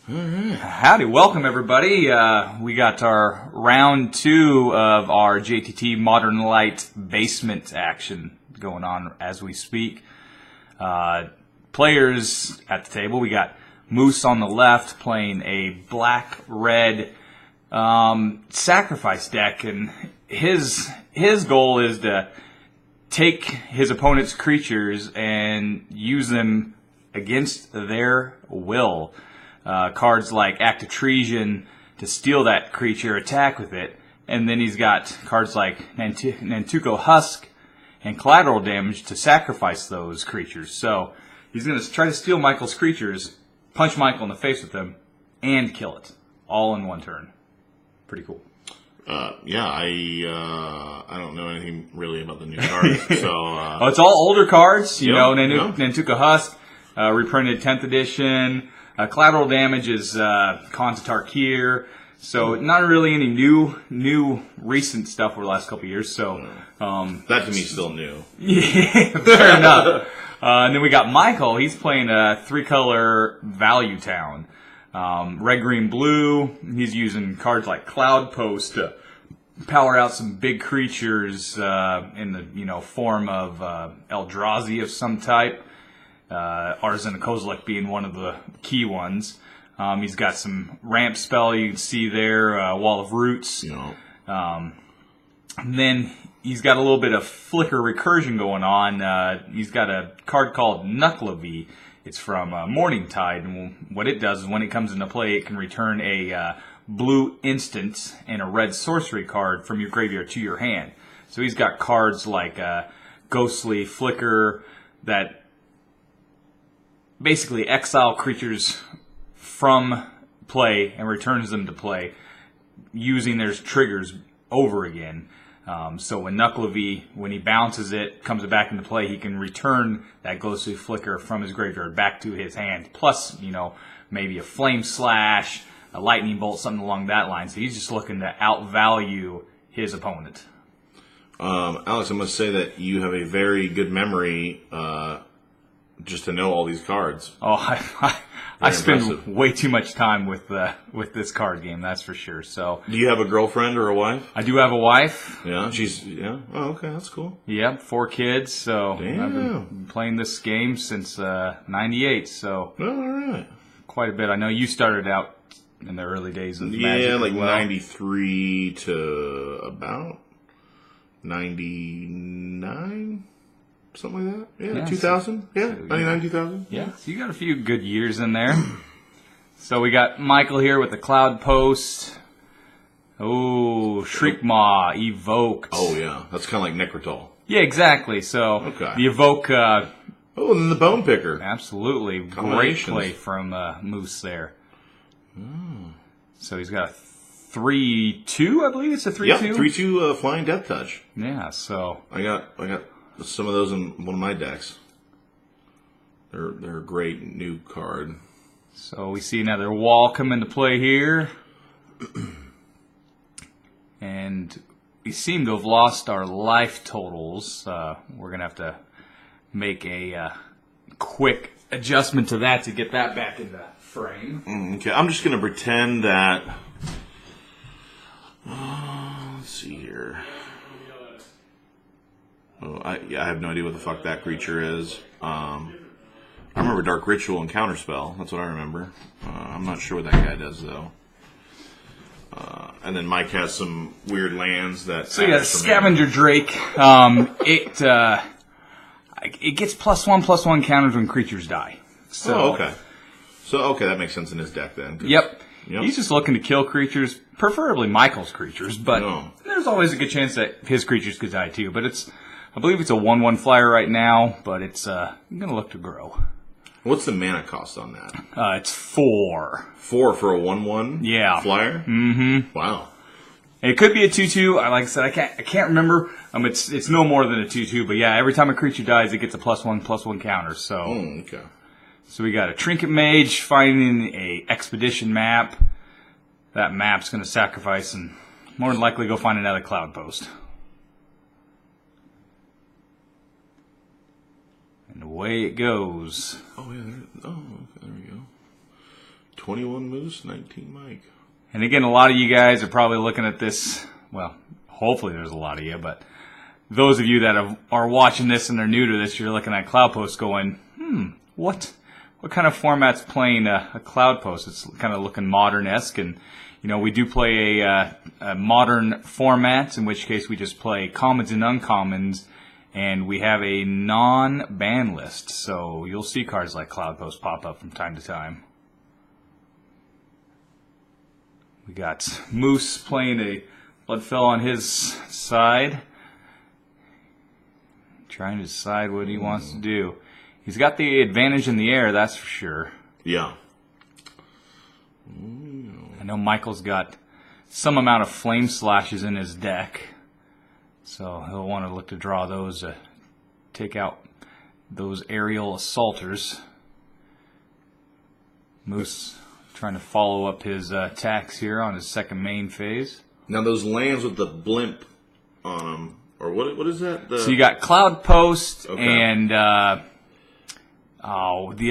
Howdy, welcome everybody. We got our round 2 of our JTT Modern Lite basement action going on as we speak. Players at the table, we got Moose on the left playing a black-red sacrifice deck, and his goal is to take his opponent's creatures and use them against their will. Cards like Act of Treason to steal that creature, attack with it, and then he's got cards like Nantuko Husk and Collateral Damage to sacrifice those creatures. So he's going to try to steal Michael's creatures, punch Michael in the face with them, and kill it, all in one turn. Pretty cool. I don't know anything really about the new cards. So it's all older cards, you know. Yeah. Nantuko Husk, reprinted 10th edition. Collateral Damage is Khans of Tarkir. So not really any new recent stuff over the last couple of years. So that to me is still new. Yeah, fair enough. And then we got Michael. He's playing a 3-color Value Town. Red, green, blue. He's using cards like Cloud Post to power out some big creatures in the form of Eldrazi of some type. Artisan of Kozilek being one of the key ones. He's got some ramp spell you can see there, Wall of Roots. And then he's got a little bit of flicker recursion going on. He's got a card called Nuclavy. It's from Morningtide, and what it does is when it comes into play, it can return a blue instant and a red sorcery card from your graveyard to your hand. So he's got cards like Ghostly Flicker that basically exile creatures from play and returns them to play using their triggers over again. So when Nuclavy, when he bounces it, comes back into play, he can return that Ghostly Flicker from his graveyard back to his hand. Plus, maybe a Flame Slash, a Lightning Bolt, something along that line. So he's just looking to outvalue his opponent. Alex, I must say that you have a very good memory just to know all these cards. Oh, I spend way too much time with this card game, that's for sure. So, do you have a girlfriend or a wife? I do have a wife. Yeah, Oh, okay, that's cool. Yep, 4 kids. So damn. I've been playing this game since '98. So all right, quite a bit. I know you started out in the early days of Magic. Yeah, like 93 to about 99. Something like that? Yeah, 2000? Yeah, 99, 2000? Yeah, so you got a few good years in there. So we got Michael here with the Cloud Post. Oh, Shriekmaw, Evoked. Oh, yeah. That's kind of like Necrotol. Yeah, exactly. So the Evoke... and then the Bone Picker. Absolutely. Great play from Moose there. So he's got a 3-2, I believe it's a 3-2? Yeah, 3-2 Flying Death Touch. Yeah, so... I got some of those in one of my decks. They're a great new card. So we see another wall come into play here. And we seem to have lost our life totals. We're going to have to make a quick adjustment to that to get that back in the frame. Okay, I'm just going to pretend that... let's see here. Oh, I have no idea what the fuck that creature is. I remember Dark Ritual and Counterspell. That's what I remember. I'm not sure what that guy does, though. And then Mike has some weird lands that... So yeah, Scavenger Drake. It gets +1/+1 counters when creatures die. So, okay. So, that makes sense in his deck, then. Yep. He's just looking to kill creatures, preferably Michael's creatures, but there's always a good chance that his creatures could die, too. But I believe it's a 1/1 flyer right now, but it's going to look to grow. What's the mana cost on that? It's 4. 4 for a 1/1 flyer? Mm-hmm. Wow. It could be a 2/2. Like I said, I can't remember. It's no more than a 2/2, but yeah, every time a creature dies, it gets a +1/+1 counter. So, okay. So we got a Trinket Mage finding a Expedition map. That map's going to sacrifice and more than likely go find another Cloud Post. And away it goes. Oh, yeah. Okay, there we go. 21 Moose, 19 Mike. And again, a lot of you guys are probably looking at this. Well, hopefully there's a lot of you, but those of you that are watching this and are new to this, you're looking at Cloud Post going, what kind of format's playing a Cloud Post? It's kind of looking modern-esque, and we do play a modern format, in which case we just play commons and uncommons, and we have a non-ban list, so you'll see cards like Cloud Post pop up from time to time. We got Moose playing a Bloodfell on his side, trying to decide what he wants to do. He's got the advantage in the air, that's for sure. Yeah. I know Michael's got some amount of flame slashes in his deck, so he'll want to look to draw those, take out those aerial assaulters. Moose trying to follow up his attacks here on his second main phase. Now those lands with the blimp on them, or what is that? So you got Cloud Post Okay. and the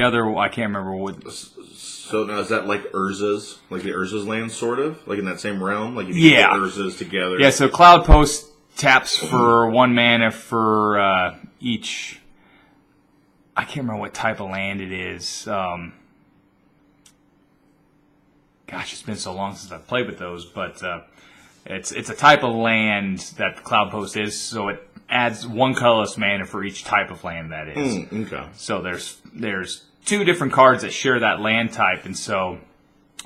other, I can't remember what. So now is that like Urza's, like the Urza's land, sort of? Like in that same realm? Like if you Yeah. get Urza's together? Yeah, so Cloud Post taps for 1 mana for each. I can't remember what type of land it is. Gosh, it's been so long since I've played with those, but it's a type of land that Cloud Post is, so it adds 1 colorless mana for each type of land that is. Okay. So there's 2 different cards that share that land type, and so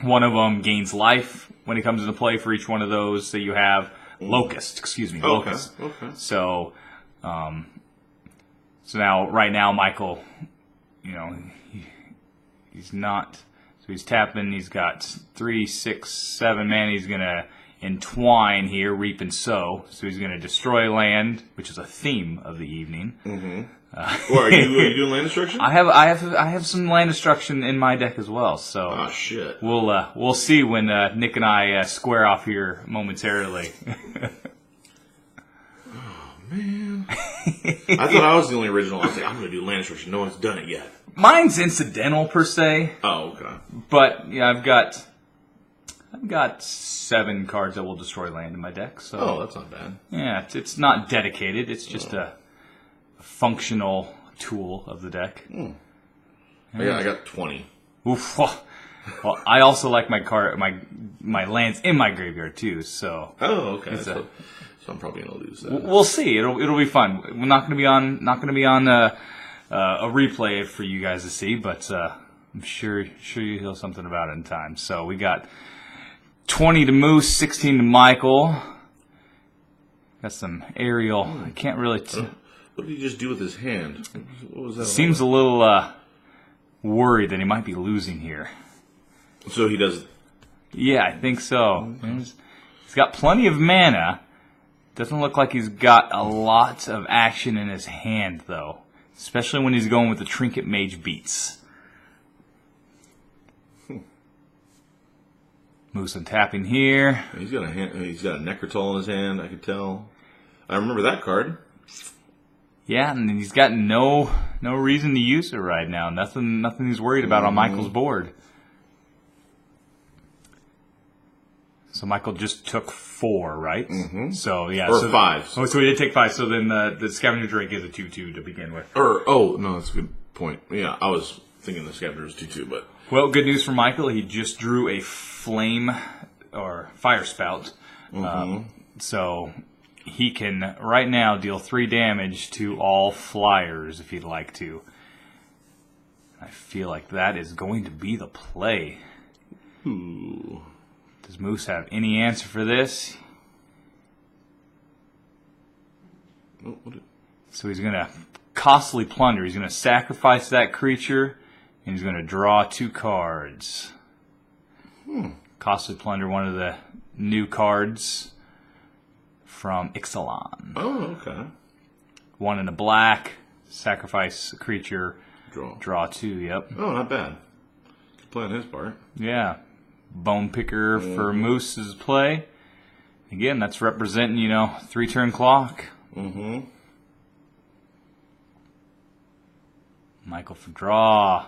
one of them gains life when it comes into play for each one of those. So you have Locust. Okay. So, so now, right now, Michael, he's not. So he's tapping. He's got 3, 6, 7 mana. He's gonna entwine here, reap and sow. So he's gonna destroy land, which is a theme of the evening. Well, are you doing land destruction? I have some land destruction in my deck as well. So Oh shit. we'll see when Nick and I square off here momentarily. Man. I thought I was the only original. I was like, I'm going to do land destruction. No one's done it yet. Mine's incidental per se, Oh, okay. but yeah, I've got 7 cards that will destroy land in my deck. So Oh, that's not bad. yeah, it's not dedicated. It's just a functional tool of the deck. I got 20. Oof. Well, I also like my lands in my graveyard too. So Oh, okay. So I'm probably going to lose that. we'll see. It'll be fun. We're not going to be on a replay for you guys to see, but I'm sure you hear something about it in time. So we got 20 to Moose, 16 to Michael. Got some aerial. I can't really. What did he just do with his hand? What was that? Seems a little worried that he might be losing here. So he does. Yeah, I think so. He's got plenty of mana. Doesn't look like he's got a lot of action in his hand, though. Especially when he's going with the Trinket Mage Beats. Moose and tapping here. He's got a Necrotal in his hand. I could tell. I remember that card. Yeah, and he's got no reason to use it right now. Nothing he's worried about on Michael's board. So Michael just took 4, right? Mm-hmm. So yeah, or 5. Oh, so he did take 5. So then the Scavenger Drake is a 2/2 to begin with. No, that's a good point. Yeah, I was thinking the Scavenger was 2/2, but well, good news for Michael. He just drew a flame or fire spout. So he can right now deal 3 damage to all flyers if he'd like to. I feel like that is going to be the play. Ooh. Does Moose have any answer for this? So he's going to costly plunder. He's going to sacrifice that creature, and he's going to draw 2 cards. Costly plunder, one of the new cards from Ixalan. Oh, okay. 1 in the black, sacrifice a creature, draw 2. Yep. Oh, not bad. Good play on his part. Yeah. Bone picker for Moose's play. Again, that's representing, 3-turn clock. Michael for draw.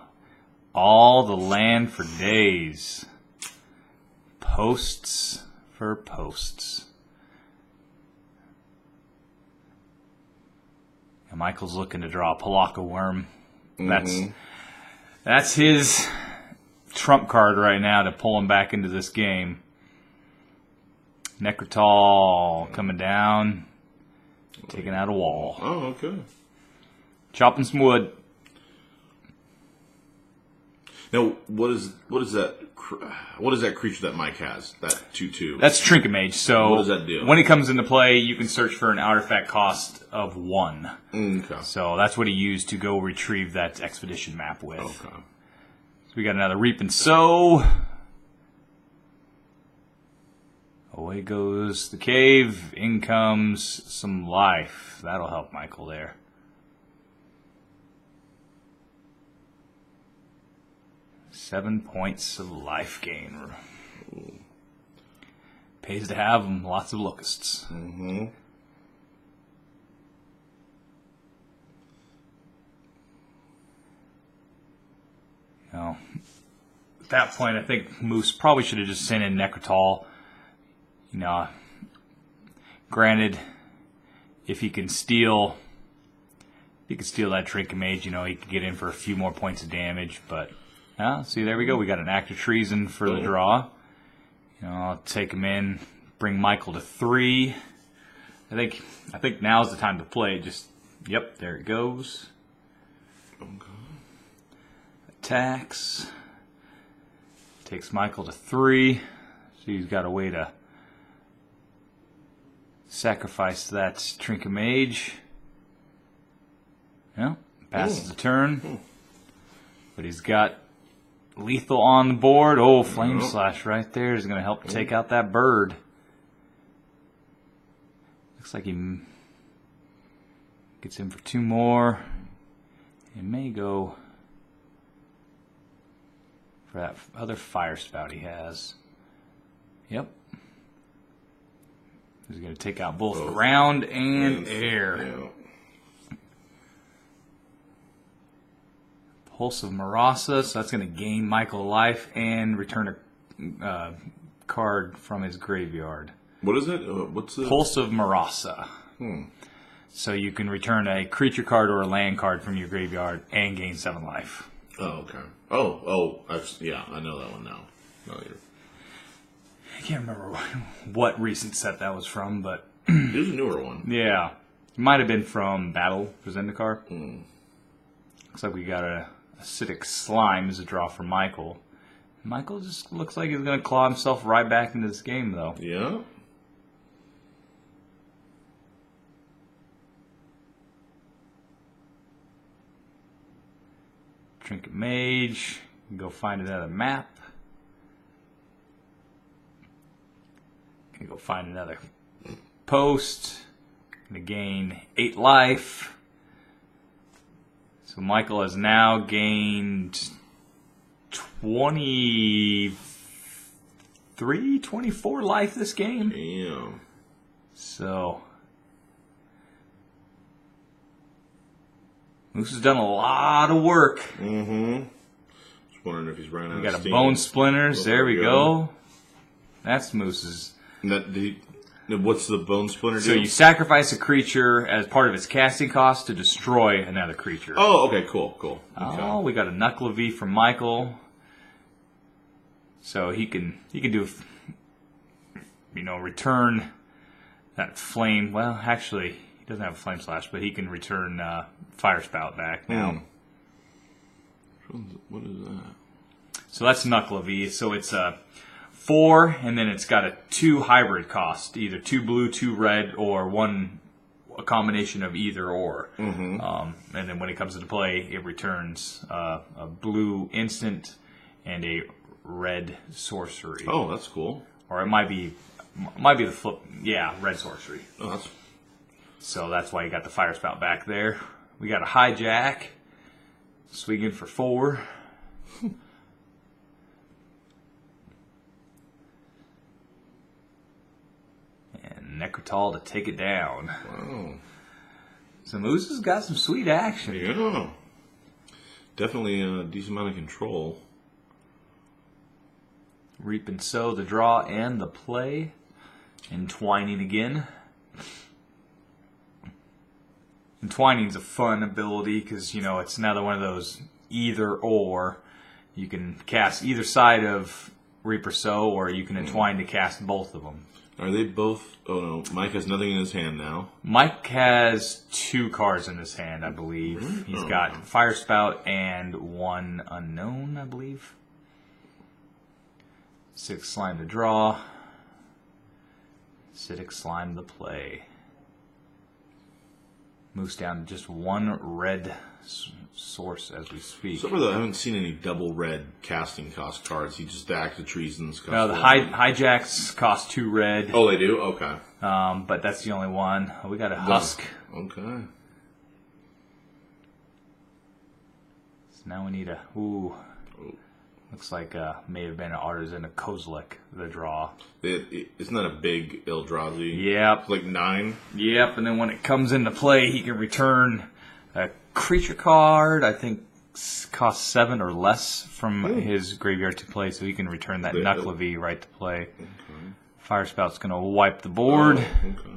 All the land for days. Posts for posts. And Michael's looking to draw a Palaka Worm. That's his trump card right now to pull him back into this game. Necrotal coming down, taking out a wall. Oh, okay. Chopping some wood. Now, what is that? What is that creature that Mike has? That 2/2. That's Trinket Mage. So what does that do? When he comes into play, you can search for an artifact cost of 1. Okay. So that's what he used to go retrieve that expedition map with. Okay. So we got another Reap and Sow. Away goes the cave. In comes some life. That'll help Michael there. Seven points of life gain. Ooh. Pays to have them. Lots of locusts. Mm-hmm. At that point, I think Moose probably should have just sent in Necrotal. Granted, if he can steal that Trinket Mage, he could get in for a few more points of damage. But see, there we go. We got an act of treason for the draw. I'll take him in, bring Michael to 3. I think now's the time to play. Yep, there it goes. Okay. Attacks. Takes Michael to 3. So he's got a way to sacrifice that Trinket Mage. Passes the turn. But he's got lethal on the board. Oh, Flame Slash right there is going to help take out that bird. Looks like he gets in for 2 more. He may go for that other fire spout he has. Yep. He's going to take out both ground and air. Yeah. Pulse of Marasa, so that's going to gain Michael life and return a card from his graveyard. What is it? What's the Pulse of Marasa? So you can return a creature card or a land card from your graveyard and gain 7 life. Oh, okay. I know that one now. I can't remember what recent set that was from, but There's a newer one. yeah, it might have been from Battle for Zendikar. Looks like we got a acidic slime as a draw for Michael. Michael just looks like he's going to claw himself right back into this game, though. Yeah. Trinket Mage. Go find another map. Gonna go find another post. Gonna gain 8 life. So Michael has now gained 24 life this game. Damn. So Moose has done a lot of work. Mm-hmm. Just wondering if he's running out We of got a steam. Bone Splinters. There we go. That's Moose's. What's the Bone Splinter do? So you sacrifice a creature as part of its casting cost to destroy another creature. Oh, okay, cool. Okay. Oh, we got a Knuckle from Michael. So he can do, return that flame. Well, actually, he doesn't have a Flame Slash, but he can return Fire Spout back now. What is that? So that's Knuckle. So it's 4, and then it's got a 2 hybrid cost, either 2 blue, 2 red, or a combination of either or. Mm-hmm. And then when it comes into play, it returns a blue instant and a red sorcery. Oh, that's cool. Or it might be the flip. Yeah, red sorcery. Oh, So that's why you got the Fire Spout back there. We got a Hijack, swinging for 4. Necrotal to take it down. Wow. So Moose has got some sweet action. Yeah. Definitely a decent amount of control. Reap and sow, the draw and the play. Entwining again. Entwining's a fun ability because, it's another one of those either or. You can cast either side of Reap or Sow, or you can entwine to cast both of them. Are they both? Oh no, Mike has nothing in his hand now. Mike has 2 cards in his hand, I believe. Really? He's got Fire Spout and 1 unknown, I believe. 6 slime to draw. Acidic slime to play. Moves down to just 1 red source as we speak. So far, though, I haven't seen any double red casting cost cards. You just Act of Treasons. No, the hijacks cost 2 red. Oh, they do? Okay. But that's the only one. We got a Husk. Okay. So now we need a... Ooh. Looks like may have been an Artisan, a Kozilek, the draw. Isn't that a big Eldrazi? Yep. It's like 9? Yep, and then when it comes into play, he can return a creature card, I think costs 7 or less from his graveyard to play, so he can return that Nuclavy right to play. Okay. Fire Spout's going to wipe the board. Oh, okay.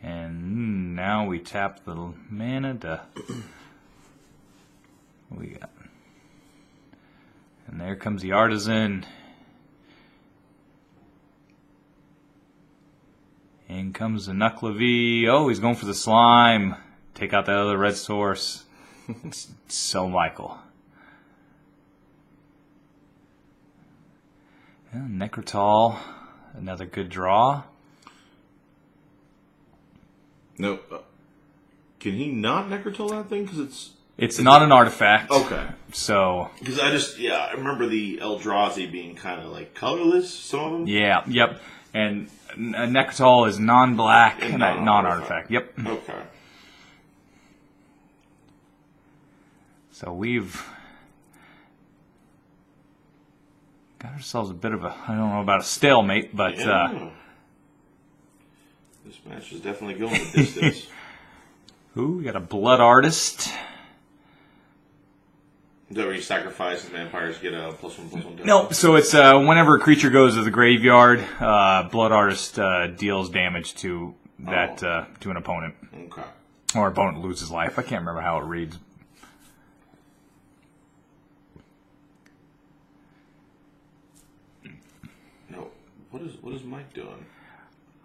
And now we tap the mana to... What we got? And there comes the Artisan. In comes the Nuclavy. Oh, he's going for the slime. Take out that other red source. It's so Michael. Yeah, Necrotal. Another good draw. No. Can he not Necrotal that thing? Because it's not an artifact. Okay. So. Because I remember the Eldrazi being kind of like colorless, some of them. Yeah, yep. And Necrotal is non-black and non-artifact. Yep. Okay. So we've got ourselves a bit of I don't know about a stalemate, but... Yeah. This match is definitely going the distance. Ooh, we got a Blood Artist. Is that where you sacrifice and vampires get a +1/+1? No, so it's whenever a creature goes to the graveyard, Blood Artist deals damage to that to an opponent. Okay. Or opponent loses life. I can't remember how it reads. No, what is Mike doing?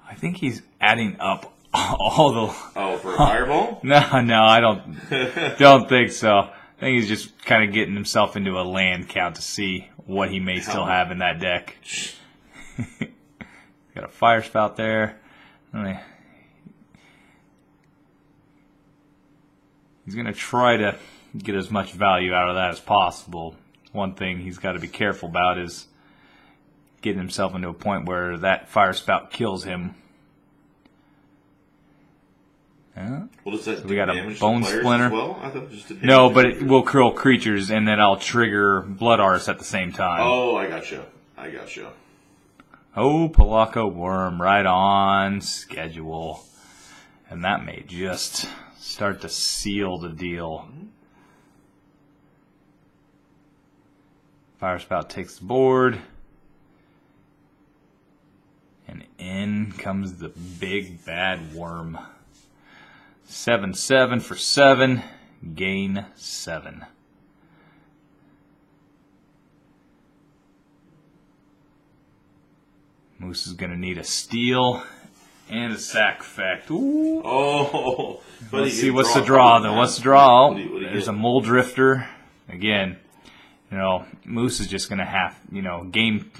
I think he's adding up all the... Oh, for a fireball? No, I don't think so. I think he's just kind of getting himself into a land count to see what he may still have in that deck. Got a Fire Spout there. He's going to try to get as much value out of that as possible. One thing he's got to be careful about is getting himself into a point where that Fire Spout kills him. Yeah. Well, does that So we got a damage Bone to players Splinter. as well? I thought it just did No, damage but to- it will curl creatures, and then I'll trigger Blood Artist at the same time. Oh, I gotcha. Oh, Palaka Worm, right on schedule. And that may just start to seal the deal. Fire Spout takes the board. And in comes the big bad worm. 7/7 for 7. Gain 7. Moose is going to need a steal and a sack effect. Ooh. Oh, but Let's he see can what's draw the draw. a Then card, what's the man. draw? What do you There's get? a Mole Drifter. Again, Moose is just going to have, game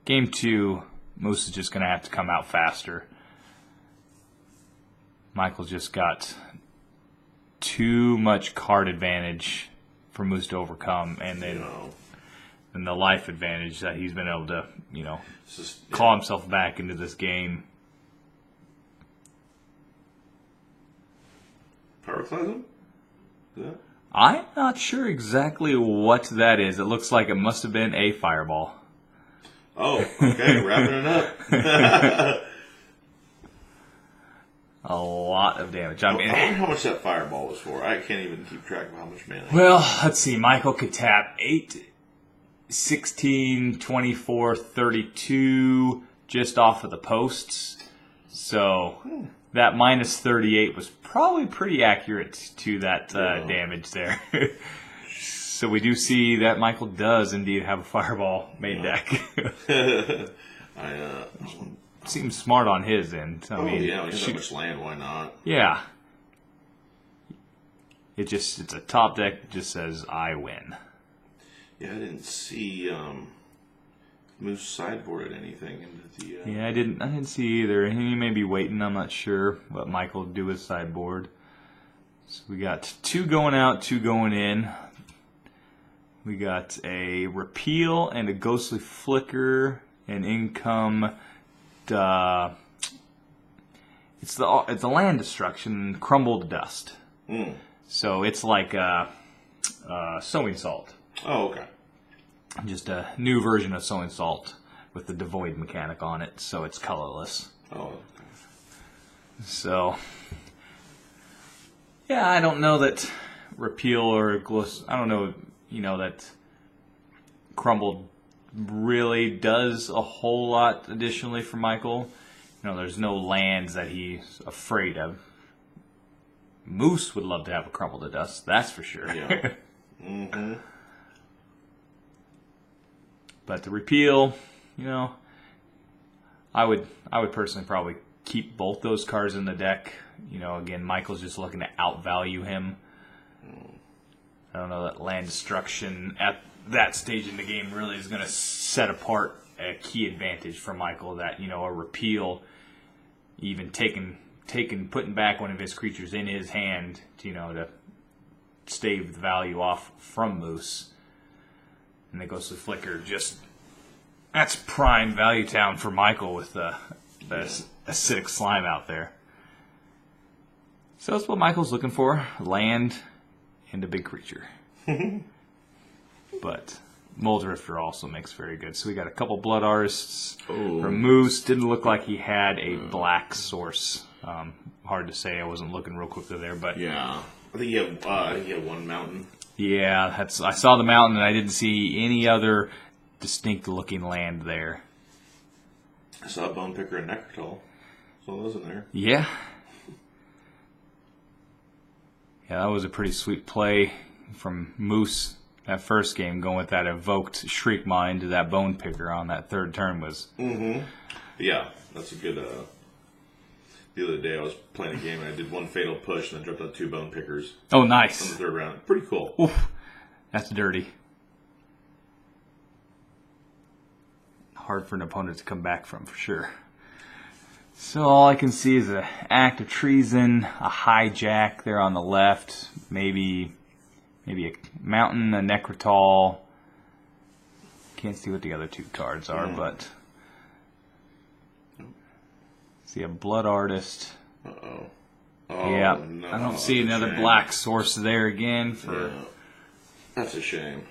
2, Moose is just going to have to come out faster. Michael's just got too much card advantage for Moose to overcome, and then and the life advantage that he's been able to, claw himself back into this game. Pyroclasm? Is that? I'm not sure exactly what that is. It looks like it must have been a fireball. Oh, okay, wrapping it up. a lot of damage. I wonder how much that fireball was for. I can't even keep track of how much mana. Well, let's see. Michael could tap 8, 16, 24, 32 just off of the posts. So that minus 38 was probably pretty accurate to that damage there. So we do see that Michael does indeed have a fireball main deck. Seems smart on his end. I mean, yeah, he's so much land, why not? Yeah. It's a top deck that just says, I win. Yeah, I didn't see Moose sideboarded anything into the... Yeah, I didn't see either. He may be waiting, I'm not sure what Michael will do with sideboard. So we got 2 going out, 2 going in. We got a Repeal and a Ghostly Flicker, and income... it's the land destruction, Crumble to Dust. So it's like Sowing Salt. Oh, okay. Just a new version of Sowing Salt with the Devoid mechanic on it, so it's colorless. Oh, okay. So, yeah, I don't know that Repeal or I don't know, that Crumble really does a whole lot additionally for Michael. There's no lands that he's afraid of. Moose would love to have a Crumble to Dust, that's for sure. Yeah. Mm-hmm. But the Repeal, I would personally probably keep both those cards in the deck. Again, Michael's just looking to outvalue him. I don't know that land destruction at that stage in the game really is going to set apart a key advantage for Michael. That a Repeal, even putting back one of his creatures in his hand, to stave the value off from Moose. And the Ghostly Flicker, that's prime value town for Michael with the acidic slime out there. So that's what Michael's looking for: land and a big creature. But Moldrifter also makes very good. So we got a couple Blood Artists from Moose. Didn't look like he had a black source. Hard to say. I wasn't looking real quickly there, but yeah, I think he had one mountain. Yeah, I saw the mountain and I didn't see any other distinct looking land there. I saw a Bone Picker and Necrotal. So those in there. Yeah. Yeah, that was a pretty sweet play from Moose. That first game, going with that evoked Shriek Mind to that Bone Picker on that third turn was... Mm-hmm. Yeah, that's a good... The other day I was playing a game and I did one Fatal Push and then dropped out 2 Bone Pickers. Oh, nice. On the third round. Pretty cool. Oof. That's dirty. Hard for an opponent to come back from, for sure. So all I can see is an Act of Treason, a Hijack there on the left, maybe a Mountain, a Necrotal. Can't see what the other 2 cards are, but... See a Blood Artist. Uh-oh. Yeah, no, I don't see another black source there again. Yeah. That's a shame.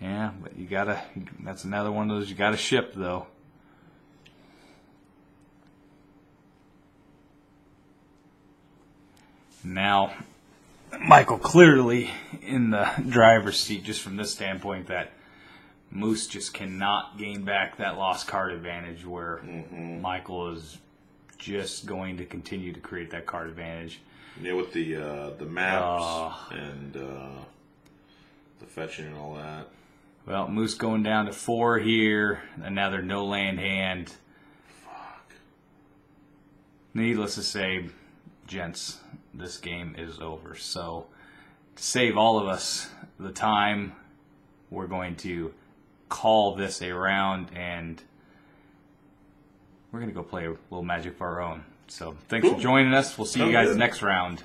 Yeah, but that's another one of those you gotta ship, though. Now, Michael clearly in the driver's seat just from this standpoint that Moose just cannot gain back that lost card advantage where Michael is just going to continue to create that card advantage. Yeah, with the maps and the fetching and all that. Well, Moose going down to 4 here. Another no land hand. Fuck. Needless to say, gents, this game is over. So, to save all of us the time, we're going to call this a round, and we're going to go play a little Magic of our own. So, thanks for joining us. We'll see you guys next round.